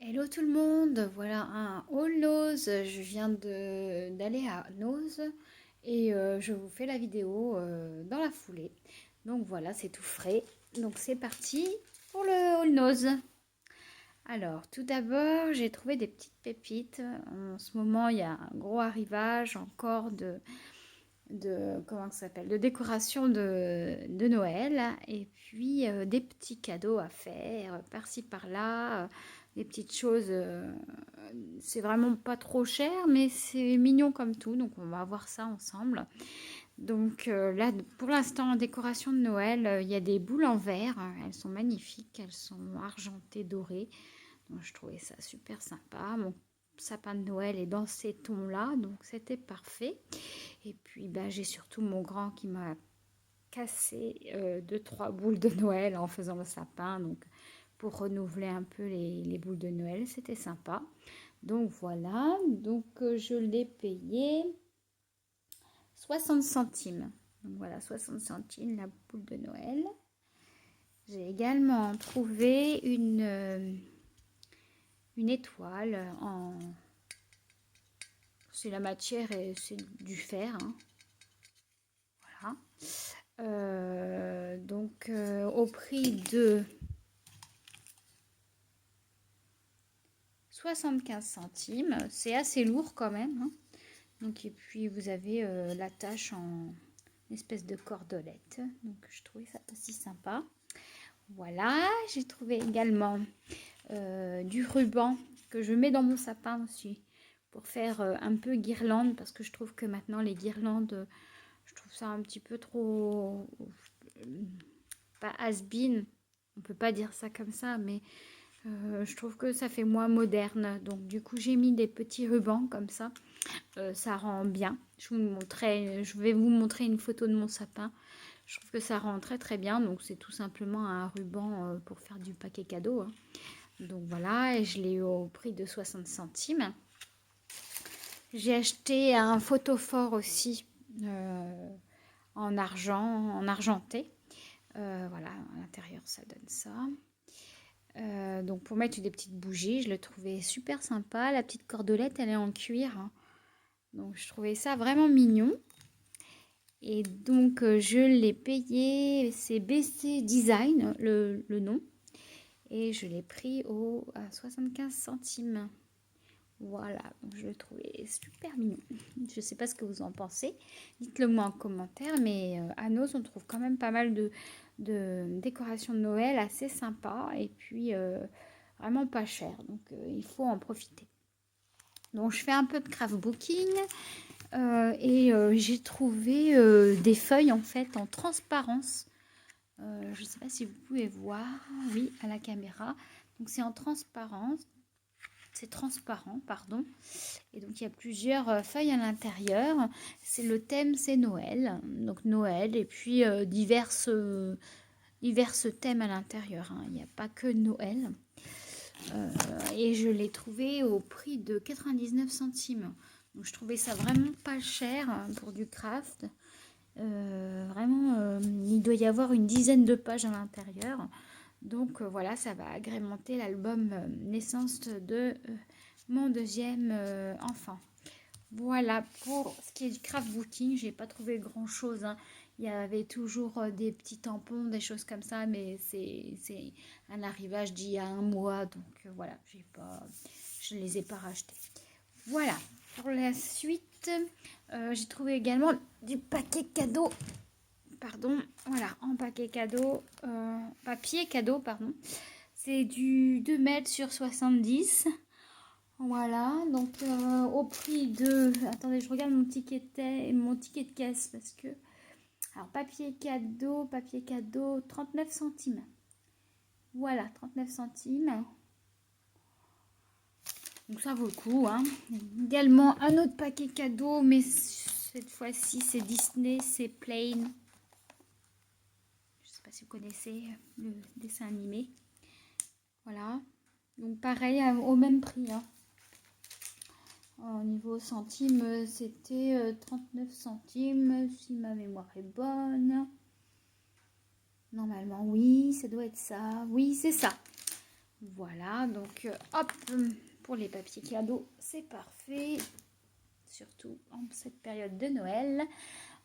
Hello tout le monde, voilà un haul Nose. Je viens d'aller à Nose et je vous fais la vidéo dans la foulée. Donc voilà, c'est tout frais. Donc c'est parti pour le haul Nose. Alors tout d'abord, j'ai trouvé des petites pépites. En ce moment, il y a un gros arrivage encore de comment ça s'appelle, de décoration de Noël et puis des petits cadeaux à faire par-ci par-là, des petites choses. C'est vraiment pas trop cher, mais c'est mignon comme tout, donc on va voir ça ensemble. Donc là, pour l'instant, en décoration de Noël, il y a des boules en verre. Elles sont magnifiques, elles sont argentées, dorées. Donc je trouvais ça super sympa. Mon sapin de Noël est dans ces tons-là, donc c'était parfait. Et puis bah, j'ai surtout mon grand qui m'a cassé 2-3 boules de Noël en faisant le sapin. Donc pour renouveler un peu les boules de Noël, c'était sympa. Donc voilà, donc je l'ai payé 60 centimes. Donc voilà, 60 centimes la boule de Noël. J'ai également trouvé une étoile en... C'est la matière et c'est du fer. Hein. Voilà. Donc au prix de 75 centimes. C'est assez lourd quand même. Hein. Donc, et puis vous avez l'attache en espèce de cordelette. Donc je trouvais ça aussi sympa. Voilà, j'ai trouvé également du ruban que je mets dans mon sapin aussi pour faire un peu guirlande parce que je trouve que maintenant les guirlandes, je trouve ça un petit peu trop pas has-been, on peut pas dire ça comme ça, mais je trouve que ça fait moins moderne. Donc du coup j'ai mis des petits rubans comme ça. Ça rend bien. Je vais vous montrer une photo de mon sapin. Je trouve que ça rend très très bien. Donc c'est tout simplement un ruban pour faire du paquet cadeau. Hein. Donc voilà, et je l'ai eu au prix de 60 centimes. J'ai acheté un photophore aussi en argent, en argenté. Voilà, à l'intérieur ça donne ça. Donc pour mettre des petites bougies, je le trouvais super sympa. La petite cordelette, elle est en cuir. Hein. Donc je trouvais ça vraiment mignon. Et donc je l'ai payé, c'est BC Design le nom. Et je l'ai pris à 75 centimes. Voilà, donc je le trouvais super mignon. Je ne sais pas ce que vous en pensez. Dites-le moi en commentaire. Mais à Nos, on trouve quand même pas mal de décorations de Noël assez sympas. Et puis vraiment pas cher. Donc il faut en profiter. Donc je fais un peu de craft booking. Et j'ai trouvé des feuilles en fait en transparence. Je ne sais pas si vous pouvez voir, oui, à la caméra. Donc c'est en transparence, c'est transparent, pardon. Et donc il y a plusieurs feuilles à l'intérieur. C'est le thème, c'est Noël. Donc Noël et puis diverses thèmes à l'intérieur. Hein. Il n'y a pas que Noël. Et je l'ai trouvé au prix de 99 centimes. Donc je trouvais ça vraiment pas cher pour du craft. Vraiment, il doit y avoir une dizaine de pages à l'intérieur. Donc voilà, ça va agrémenter l'album naissance de mon deuxième enfant. Voilà, pour ce qui est du craft booking, j'ai pas trouvé grand chose. Hein. Il y avait toujours des petits tampons, des choses comme ça, mais c'est un arrivage d'il y a un mois, donc voilà, je ne les ai pas rachetés. Voilà, pour la suite, j'ai trouvé également du paquet cadeau. Pardon, voilà, en paquet cadeau, papier cadeau, pardon. C'est du 2 mètres sur 70. Voilà, donc au prix de... Attendez, je regarde mon ticket de caisse parce que... Alors, papier cadeau, 39 centimes. Voilà, 39 centimes. Donc ça vaut le coup. Hein. Également un autre paquet cadeau, mais cette fois-ci c'est Disney, c'est Plain. Je ne sais pas si vous connaissez le dessin animé. Voilà. Donc pareil, au même prix. Hein. Au niveau centimes, c'était 39 centimes, si ma mémoire est bonne. Normalement, oui, ça doit être ça. Oui, c'est ça. Voilà, donc hop, pour les papiers cadeaux, c'est parfait. Surtout en cette période de Noël.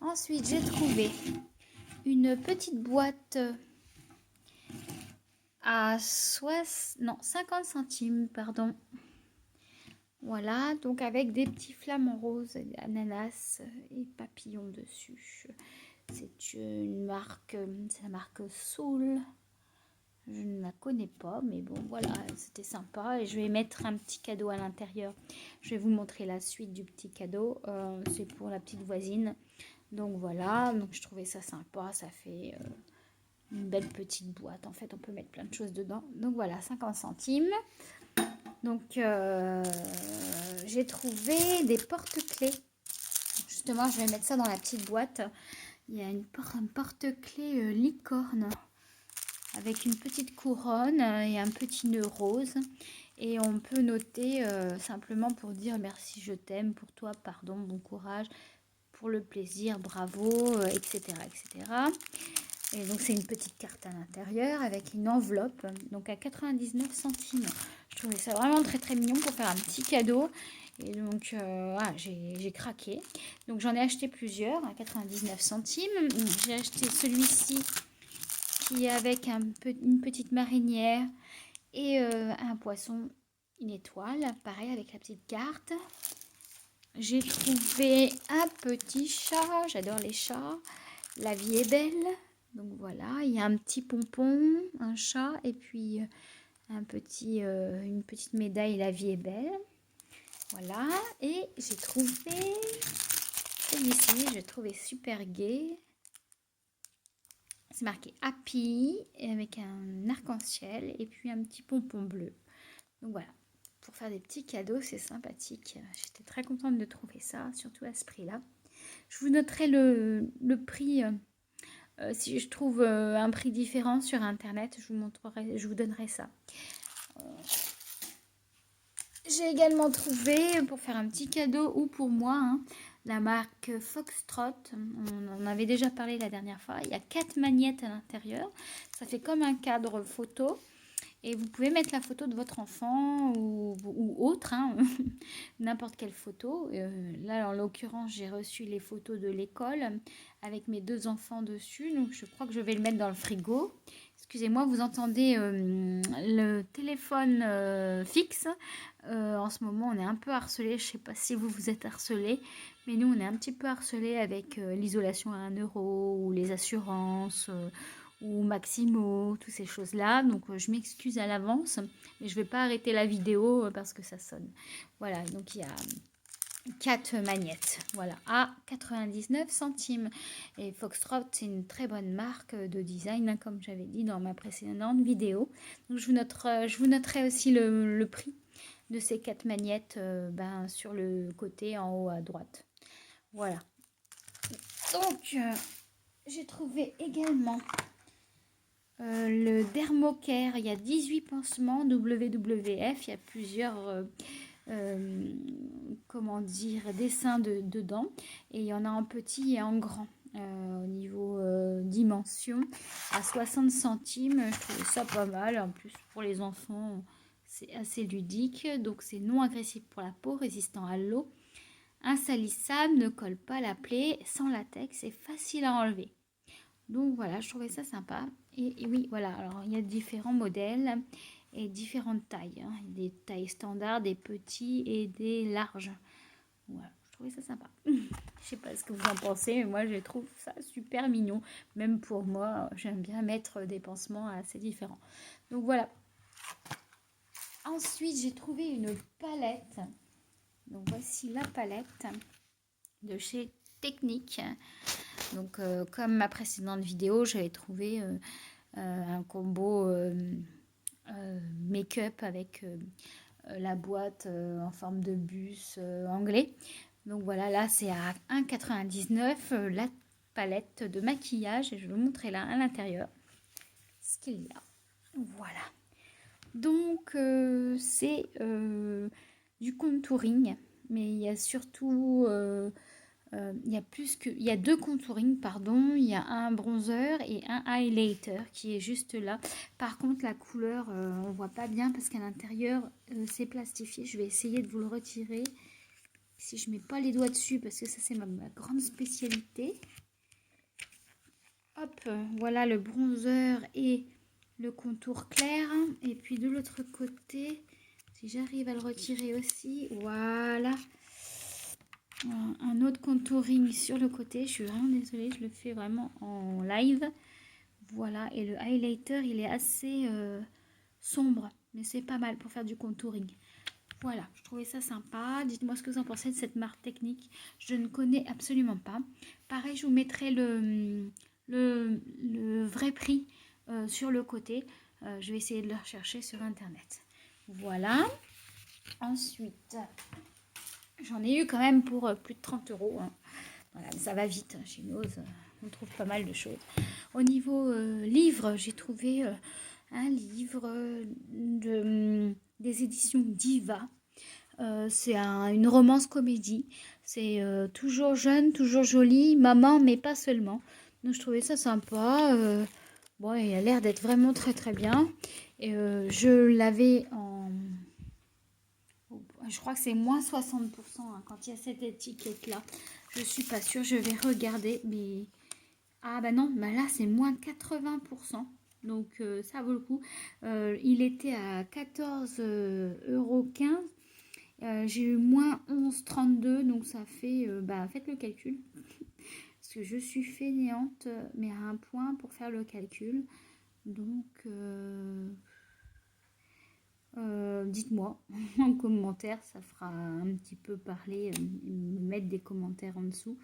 Ensuite, j'ai trouvé une petite boîte à 50 centimes, pardon. Voilà, donc avec des petits flamants roses, ananas et papillons dessus. C'est une marque, c'est la marque Soul. Je ne la connais pas, mais bon, voilà, c'était sympa. Et je vais mettre un petit cadeau à l'intérieur. Je vais vous montrer la suite du petit cadeau. C'est pour la petite voisine. Donc voilà, donc je trouvais ça sympa. Ça fait une belle petite boîte. En fait, on peut mettre plein de choses dedans. Donc voilà, 50 centimes. Donc j'ai trouvé des porte-clés. Justement, je vais mettre ça dans la petite boîte. Il y a un porte-clés licorne avec une petite couronne et un petit nœud rose. Et on peut noter simplement pour dire merci, je t'aime, pour toi, pardon, bon courage, pour le plaisir, bravo, etc., etc. Et donc c'est une petite carte à l'intérieur avec une enveloppe, donc à 99 centimes. Je trouvais ça vraiment très très mignon pour faire un petit cadeau. Et donc j'ai craqué. Donc j'en ai acheté plusieurs à 99 centimes. J'ai acheté celui-ci qui est avec une petite marinière et un poisson, une étoile. Pareil avec la petite carte. J'ai trouvé un petit chat. J'adore les chats. La vie est belle. Donc voilà, il y a un petit pompon, un chat et puis une petite médaille, la vie est belle. Voilà, et j'ai trouvé celui-ci, j'ai trouvé super gai. C'est marqué Happy avec un arc-en-ciel et puis un petit pompon bleu. Donc voilà, pour faire des petits cadeaux, c'est sympathique. J'étais très contente de trouver ça, surtout à ce prix-là. Je vous noterai le prix. Si je trouve un prix différent sur internet, je vous donnerai ça. J'ai également trouvé, pour faire un petit cadeau ou pour moi, la marque Foxtrot. On en avait déjà parlé la dernière fois. Il y a 4 magnettes à l'intérieur. Ça fait comme un cadre photo. Et vous pouvez mettre la photo de votre enfant ou autre, n'importe quelle photo. Là, en l'occurrence, j'ai reçu les photos de l'école avec mes 2 enfants dessus. Donc, je crois que je vais le mettre dans le frigo. Excusez-moi, vous entendez le téléphone fixe. En ce moment, on est un peu harcelé. Je ne sais pas si vous êtes harcelé, mais nous, on est un petit peu harcelé avec l'isolation à 1 euro ou les assurances. Ou Maximo, toutes ces choses-là. Donc, je m'excuse à l'avance, mais je ne vais pas arrêter la vidéo parce que ça sonne. Voilà, donc il y a 4 magnettes, voilà, à 99 centimes. Et Foxtrot, c'est une très bonne marque de design, comme j'avais dit dans ma précédente vidéo. Donc, je vous noterai aussi le prix de ces 4 magnettes sur le côté en haut à droite. Voilà. Donc, j'ai trouvé également le Dermocare, il y a 18 pansements WWF, il y a plusieurs dessins dedans et il y en a en petit et en grand au niveau dimension à 60 centimes. Je trouvais ça pas mal, en plus pour les enfants c'est assez ludique. Donc c'est non agressif pour la peau, résistant à l'eau, insalissable, ne colle pas à la plaie, sans latex et facile à enlever. Donc voilà, je trouvais ça sympa. Et oui, voilà, alors il y a différents modèles et différentes tailles. Des tailles standards, des petits et des larges. Voilà, je trouvais ça sympa. Je sais pas ce que vous en pensez, mais moi je trouve ça super mignon. Même pour moi, j'aime bien mettre des pansements assez différents. Donc voilà. Ensuite, j'ai trouvé une palette. Donc voici la palette de chez Technique. Donc comme ma précédente vidéo, j'avais trouvé un combo make-up avec la boîte en forme de bus anglais. Donc voilà, là c'est à 1,99 la palette de maquillage et je vais vous montrer là à l'intérieur ce qu'il y a. Voilà. Donc c'est du contouring, mais il y a surtout il y a deux contouring, pardon. Il y a un bronzer et un highlighter qui est juste là. Par contre, la couleur, on voit pas bien parce qu'à l'intérieur, c'est plastifié. Je vais essayer de vous le retirer. Si je mets pas les doigts dessus, parce que ça, c'est ma grande spécialité. Hop, voilà le bronzer et le contour clair. Et puis de l'autre côté, si j'arrive à le retirer aussi, voilà. Un autre contouring sur le côté. Je suis vraiment désolée, je le fais vraiment en live. Voilà, et le highlighter, il est assez sombre, mais c'est pas mal pour faire du contouring. Voilà, je trouvais ça sympa. Dites-moi ce que vous en pensez de cette marque technique. Je ne connais absolument pas. Pareil, je vous mettrai le vrai prix sur le côté. Je vais essayer de le rechercher sur Internet. Voilà. Ensuite, j'en ai eu quand même pour plus de 30 euros. Hein. Voilà, ça va vite. Chez Nose, on trouve pas mal de choses. Au niveau livre, j'ai trouvé un livre des éditions Diva. C'est une romance comédie. C'est toujours jeune, toujours jolie, maman, mais pas seulement. Donc je trouvais ça sympa. Bon, il a l'air d'être vraiment très très bien. Et je l'avais en... Je crois que c'est moins 60% hein, quand il y a cette étiquette-là. Je suis pas sûre, je vais regarder. Mais... Ah bah non, bah là c'est moins 80%. Donc ça vaut le coup. Il était à 14,15 €. J'ai eu moins 11,32, donc ça fait, faites le calcul. Parce que je suis fainéante, mais à un point pour faire le calcul. Donc, dites-moi en commentaire, ça fera un petit peu parler, me mettre des commentaires en dessous.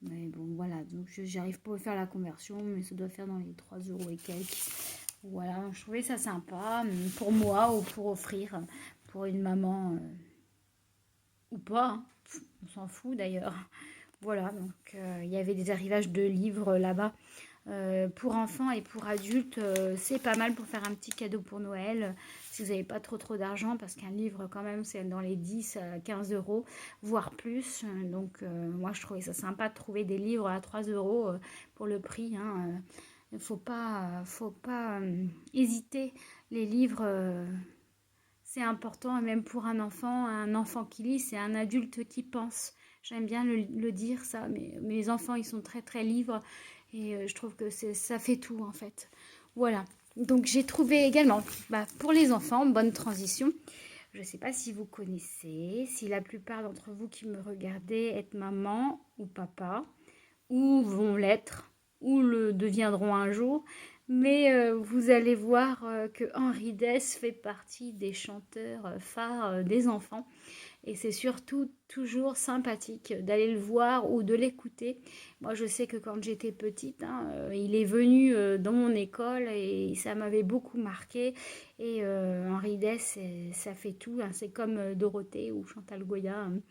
Mais bon, voilà, donc j'arrive pas à faire la conversion, mais ça doit faire dans les 3 € et quelques. Voilà, je trouvais ça sympa pour moi ou pour offrir pour une maman. Ou pas, hein. On s'en fout d'ailleurs. Voilà, donc il y avait des arrivages de livres là-bas. Pour enfants et pour adultes, c'est pas mal pour faire un petit cadeau pour Noël. Si vous n'avez pas trop d'argent, parce qu'un livre quand même, c'est dans les 10 à 15 euros, voire plus. Donc moi, je trouvais ça sympa de trouver des livres à 3 euros pour le prix. Hein. Il faut pas hésiter. Les livres... c'est important, et même pour un enfant qui lit, c'est un adulte qui pense. J'aime bien le dire ça, mais mes enfants, ils sont très très livres et je trouve que ça fait tout en fait. Voilà, donc j'ai trouvé également, pour les enfants, bonne transition. Je ne sais pas si vous connaissez, si la plupart d'entre vous qui me regardez êtes maman ou papa, ou vont l'être, ou le deviendront un jour. Mais vous allez voir que Henri Dess fait partie des chanteurs phares des enfants. Et c'est surtout toujours sympathique d'aller le voir ou de l'écouter. Moi, je sais que quand j'étais petite, hein, il est venu dans mon école et ça m'avait beaucoup marqué. Et Henri Dess, ça fait tout. Hein. C'est comme Dorothée ou Chantal Goya. Hein.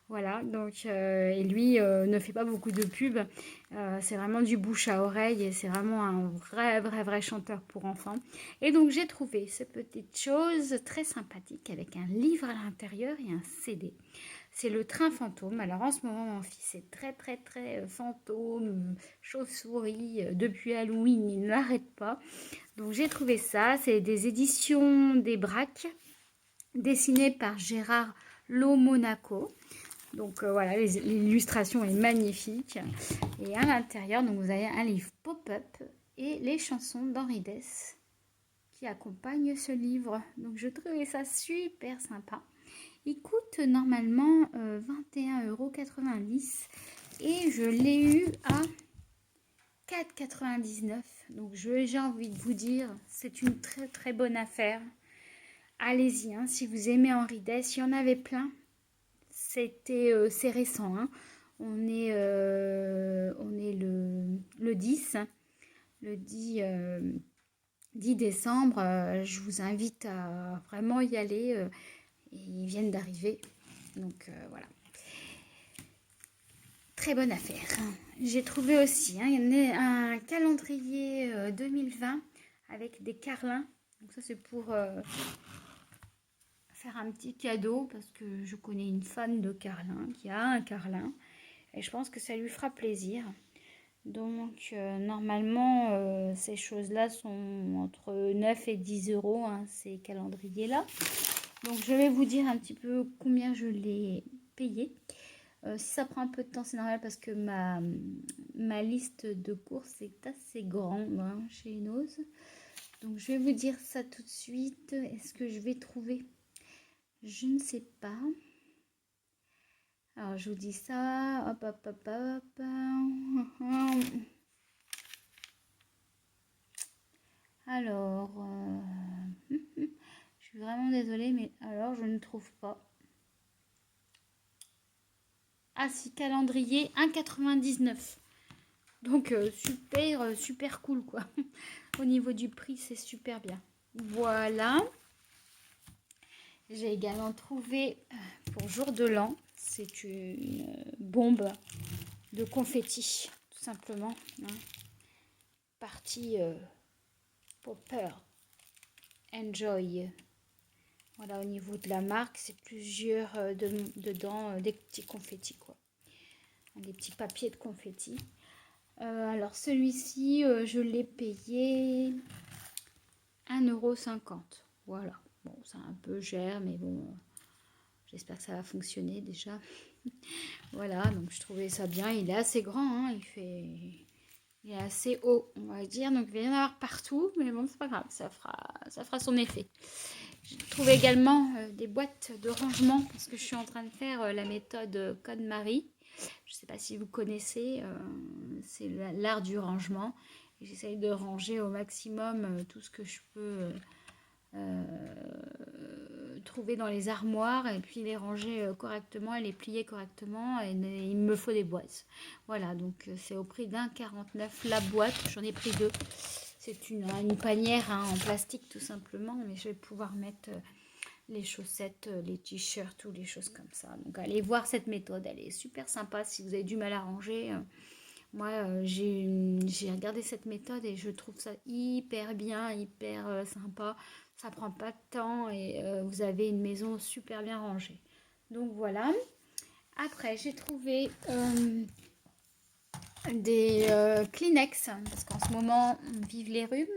Voilà, donc, et lui ne fait pas beaucoup de pub. C'est vraiment du bouche à oreille et c'est vraiment un vrai chanteur pour enfants. Et donc j'ai trouvé cette petite chose très sympathique avec un livre à l'intérieur et un CD. C'est le train fantôme. Alors en ce moment, mon fils est très fantôme, chauve-souris. Depuis Halloween, il n'arrête pas. Donc j'ai trouvé ça. C'est des éditions des Braques, dessinées par Gérard Lomonaco. Donc voilà, l'illustration est magnifique. Et à l'intérieur, donc vous avez un livre pop-up et les chansons d'Henri Dess qui accompagnent ce livre. Donc je trouvais ça super sympa. Il coûte normalement 21,90 € et je l'ai eu à 4,99 €. Donc j'ai envie de vous dire, c'est une très bonne affaire. Allez-y, hein, si vous aimez Henri Dess, il y en avait plein. C'est récent, hein. On est le 10, le 10 décembre. Je vous invite à vraiment y aller. Ils viennent d'arriver. Donc voilà. Très bonne affaire. J'ai trouvé aussi un calendrier 2020 avec des carlins. Donc ça c'est pour faire un petit cadeau parce que je connais une fan de carlin qui a un carlin. et je pense que ça lui fera plaisir. Donc normalement ces choses-là sont entre 9 et 10 euros, hein, ces calendriers-là. Donc je vais vous dire un petit peu combien je l'ai payé. Si ça prend un peu de temps, c'est normal parce que ma liste de courses est assez grande, hein, chez Nose. Donc je vais vous dire ça tout de suite. Est-ce que je vais trouver? Je ne sais pas. Alors je vous dis ça. Hop, hop, hop, hop. Alors, je suis vraiment désolée, mais alors je ne trouve pas. Ah si, calendrier 1,99. Donc super, super cool quoi. Au niveau du prix, c'est super bien. Voilà. J'ai également trouvé pour jour de l'an, c'est une bombe de confetti, tout simplement. Hein. Partie Popper Enjoy. Voilà, au niveau de la marque, c'est plusieurs dedans, des petits confettis, quoi. Des petits papiers de confetti. Alors, celui-ci, je l'ai payé 1,50 €. Voilà. Bon, c'est un peu cher, mais bon, j'espère que ça va fonctionner déjà. Voilà, donc je trouvais ça bien. Il est assez grand, hein, il est assez haut, on va dire. Donc, il va y en avoir partout, mais bon, c'est pas grave, ça fera son effet. J'ai trouvé également des boîtes de rangement parce que je suis en train de faire la méthode KonMari. Je ne sais pas si vous connaissez, c'est l'art du rangement. J'essaye de ranger au maximum tout ce que je peux trouver dans les armoires et puis les ranger correctement et les plier correctement. Et il me faut des boîtes. Voilà, donc c'est au prix d'1,49 € la boîte. J'en ai pris 2. C'est une panière, hein, en plastique tout simplement, mais je vais pouvoir mettre les chaussettes, les t-shirts ou les choses comme ça. Donc allez voir cette méthode, elle est super sympa si vous avez du mal à ranger. Moi j'ai regardé cette méthode et je trouve ça hyper bien, hyper sympa. Ça prend pas de temps et vous avez une maison super bien rangée. Donc voilà. Après j'ai trouvé des Kleenex parce qu'en ce moment on vive les rhumes.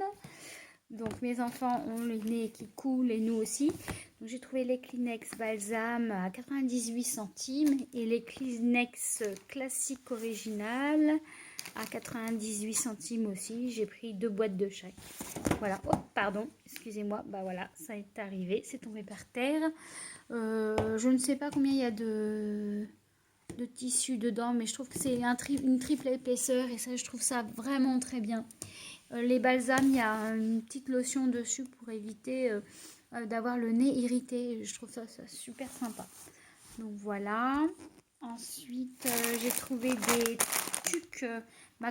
Donc mes enfants ont le nez qui coule et nous aussi. Donc j'ai trouvé les Kleenex balsam à 98 centimes et les Kleenex classique original à 98 centimes aussi. J'ai pris 2 boîtes de chaque. Voilà. Oh, pardon, excusez-moi. Bah voilà, ça est arrivé, c'est tombé par terre. Je ne sais pas combien il y a de tissu dedans, mais je trouve que c'est une triple épaisseur et ça, je trouve ça vraiment très bien. Les balsams, il y a une petite lotion dessus pour éviter d'avoir le nez irrité. Je trouve ça super sympa. Donc voilà. Ensuite, j'ai trouvé des tucs,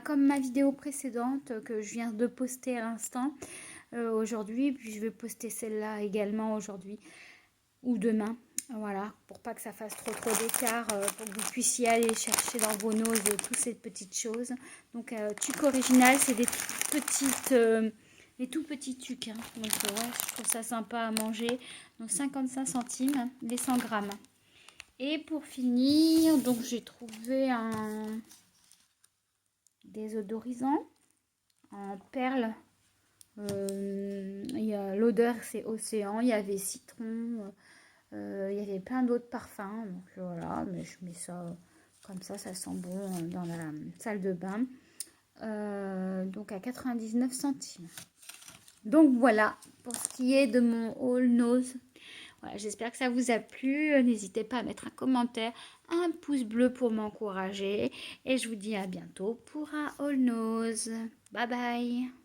comme ma vidéo précédente que je viens de poster à l'instant aujourd'hui. Puis je vais poster celle-là également aujourd'hui ou demain. Voilà, pour pas que ça fasse trop d'écart, pour que vous puissiez aller chercher dans vos noses toutes ces petites choses. Donc, tuc original, c'est des tout petits tucs. Hein. Donc, ouais, je trouve ça sympa à manger. Donc, 55 centimes, les 100 grammes. Et pour finir, donc j'ai trouvé un désodorisant en perles. L'odeur, c'est océan. Il y avait citron. Il y avait plein d'autres parfums, donc voilà, mais je mets ça comme ça sent bon dans la salle de bain. Donc à 99 centimes. Donc voilà, pour ce qui est de mon haul nose. Voilà, j'espère que ça vous a plu. N'hésitez pas à mettre un commentaire, un pouce bleu pour m'encourager. Et je vous dis à bientôt pour un haul nose. Bye bye.